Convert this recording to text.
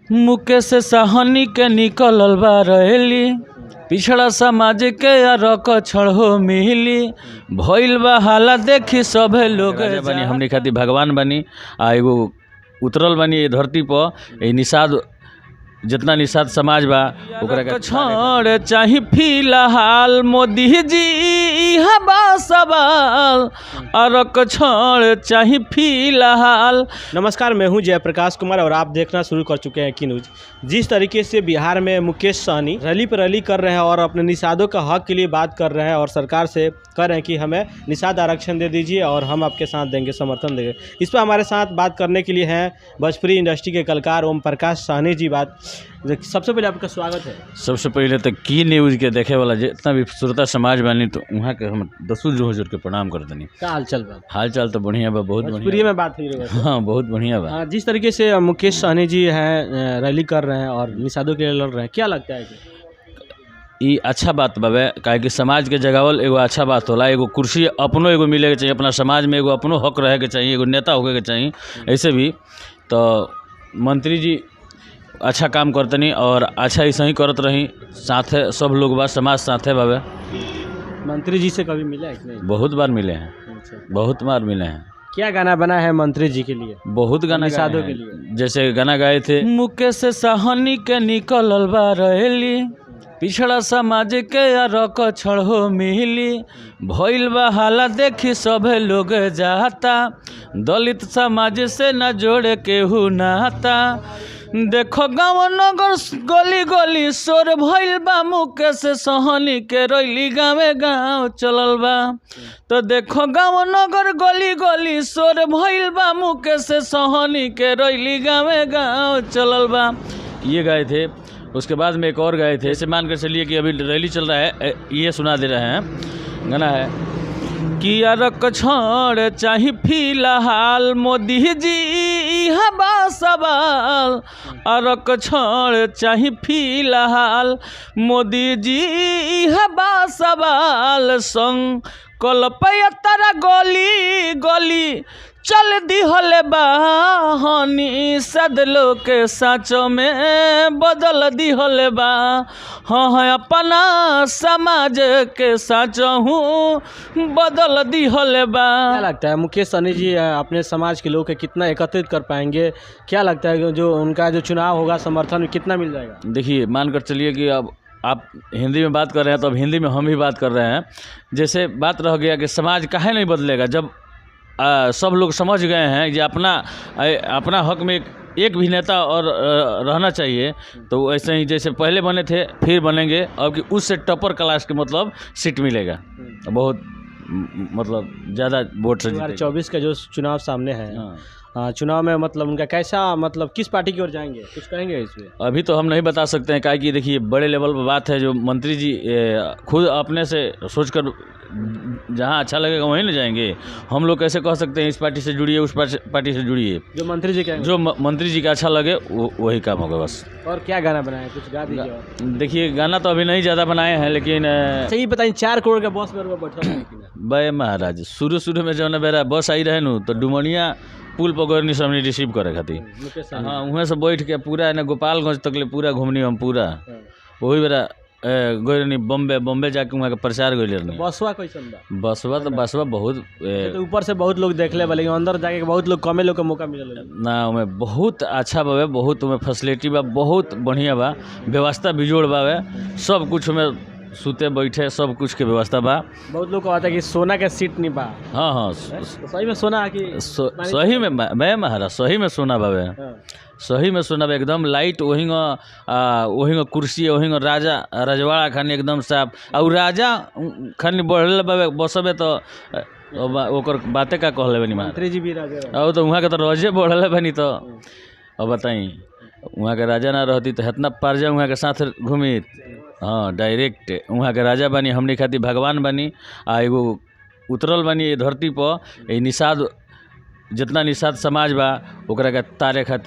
मुकेश सहनी के निकलल बा रैली, पिछड़ा समाज के रक छड़ो मिली, भइल बा हाला देखी सभे लोग बनी हमनी खातिर भगवान बनी। आ एगो उतरल बनी ये धरती पर ए निषाद जितना निषाद समाज बा ओकरा के छोड़ चाही फिलहाल मोदी जी इहा बा सवाल, अरक छोड़ चाही फिलहाल। नमस्कार, मैं हूं जयप्रकाश कुमार और आप देखना शुरू कर चुके हैं की न्यूज। जिस तरीके से बिहार में मुकेश सहनी रैली पर रैली कर रहे हैं और अपने निषादों का हक के लिए बात कर रहे हैं और सरकार से कह रहे हैं कि हमें निषाद आरक्षण दे दीजिए और हम आपके साथ देंगे, समर्थन देंगे। इस पर हमारे साथ बात करने के लिए हैं भोजपुरी इंडस्ट्री के कलाकार ओम प्रकाश सहनी जी। सबसे पहले आपका स्वागत है। सबसे पहले तो की न्यूज के देखे वाला जितना भी श्रोता समाज बानी तो वहाँ के हम दसू जोर के प्रणाम कर देनी। क्या हाल चाल बा? हाल चाल तो बढ़िया बा, बहुत बढ़िया में बात हुई रही है। हाँ, बहुत बढ़िया बा। जिस तरीके से मुकेश सहनी जी हैं रैली कर रहे हैं और निषादों के लिए लड़ रहे हैं, क्या लगता है कि ये अच्छा बात बाबे? काहे कि समाज के जगावल एगो अच्छा बात होला। एगो कुर्सी अपनो एगो मिले के चाहिए, अपना समाज में एगो अपनो हक रहे के चाहिए, एगो नेता होके के चाहिए। ऐसे भी तो मंत्री जी अच्छा काम करतनी और अच्छा ऐसा ही करत रही, साथे सब लोग बा, समाज साथे बाबे। मंत्री जी से कभी मिला है कि नहीं? बहुत बार मिले हैं, बहुत बार मिले हैं। क्या गाना बना है मंत्री जी के लिए? बहुत गाना निषादों गाए के हैं। लिए जैसे गाना गाए थे मुकेश सहनी के निकलल बा रैली, पिछड़ा समाज के रक छड़ो मिली, भइल बा हाला देखी सभे लोग जाता, दलित समाज से न जोड़े केहू नाता। देखो गाँव नगर गली गली शोर भइल बा, मुकेश सहनी के रैली गाँवे गाँव चलल बा। तो देखो गाँव नगर गली गली शोर भइल बा, मुकेश सहनी के रैली गाँवे गाँव चलल बा। ये गाए थे। उसके बाद में एक और गाए थे, ऐसे मान कर चलिए कि अभी रैली चल रहा है, ये सुना दे रहे हैं। गाना है कि अरक छोड़ चाही फिलहाल मोदी जी इहा बा सवाल, अरक छोड़ चाही फिलहाल मोदी जी इहा बा सवाल। संग कलपया तारा गली गली चल दिहले बा, हनी सदलो के साँचों में बदल दिहले बा। हाँ, अपना समाज के साँचों हूँ बदल दिहले बा। क्या लगता है मुकेश सहनी जी अपने समाज के लोग के कितना एकत्रित कर पाएंगे? क्या लगता है कि जो उनका जो चुनाव होगा समर्थन कितना मिल जाएगा? देखिए, मान कर चलिए कि अब आप हिंदी में बात कर रहे हैं तो अब हिंदी में हम भी बात कर रहे हैं। जैसे बात रह गया कि समाज काहे नहीं बदलेगा, जब सब लोग समझ गए हैं कि अपना हक में एक भी नेता और रहना चाहिए, तो ऐसे ही जैसे पहले बने थे फिर बनेंगे। अब कि उससे टॉपर क्लास के मतलब सीट मिलेगा, बहुत मतलब ज़्यादा वोट से। 2024 का जो चुनाव सामने है, चुनाव में मतलब उनका कैसा, मतलब किस पार्टी की ओर जाएंगे, कुछ कहेंगे इसमें? अभी तो हम नहीं बता सकते हैं, काहे कि देखिए बड़े लेवल पर बात है। जो मंत्री जी खुद अपने से सोचकर जहां अच्छा लगेगा वहीं न जाएंगे। हम लोग कैसे कह सकते हैं इस पार्टी से जुड़िए उस पार्टी से जुड़िए? जो मंत्री जी कहेंगे, जो मंत्री जी का अच्छा लगे वही काम होगा बस। और क्या गाना बनाए, कुछ गा दीजिए। देखिए, गाना तो अभी नहीं ज़्यादा बनाए हैं, लेकिन सही बताइए, 4 करोड़ का बस में बैठा बे महाराज, शुरू में जौन मेरा बस आई रहे नु तो डुमनिया पुल पर गए हमने रिसीव करे खातिर। हाँ, वहाँ से बैठ के पूरा ना गोपालगंज तक ले पूरा घूमनी हम पूरा। वही बेरा गए रहनी बम्बे जाके वहाँ के प्रचार गए रहनी। बसवा कैसन बा? बसवा बहुत तो ऊपर से बहुत लोग देख ले, लेकिन अंदर जाके बहुत लोग कमे लोग का मौका मिलल ना। उमें बहुत अच्छा बा, बहुत उमें फैसिलिटी बा, बहुत बढ़िया बा, व्यवस्था बिजोड़ बा, सब कुछ में सुते बैठे सब कुछ के व्यवस्था बा। बहुत लोग कहता है कि सोना के सीट नहीं बा। हाँ, सही में सोना है कि सही में मैं महाराज सही में सोना बाबे। सही में सोना बा, एकदम लाइट। वही कुर्सी, वही रजवाड़ा खानी एकदम साफ। और राजा खानी बढ़ल बाबे बसबे तो ओकर बातें का कहले बनी। मंत्री जी भी राजा और तो वहाँ के तो रोजे बढ़ल बनी। तो अब बताई वहाँ के राजा ना रहती तो इतना पारजा वहाँ के साथ घूमी। हाँ, डायरेक्ट वहाँ के राजा बनी, हमने खातिर भगवान बनी। आ एगो उतरल बनी ये धरती पर ए निषाद जितना निषाद समाज बा ओकरा के तारे खातिर।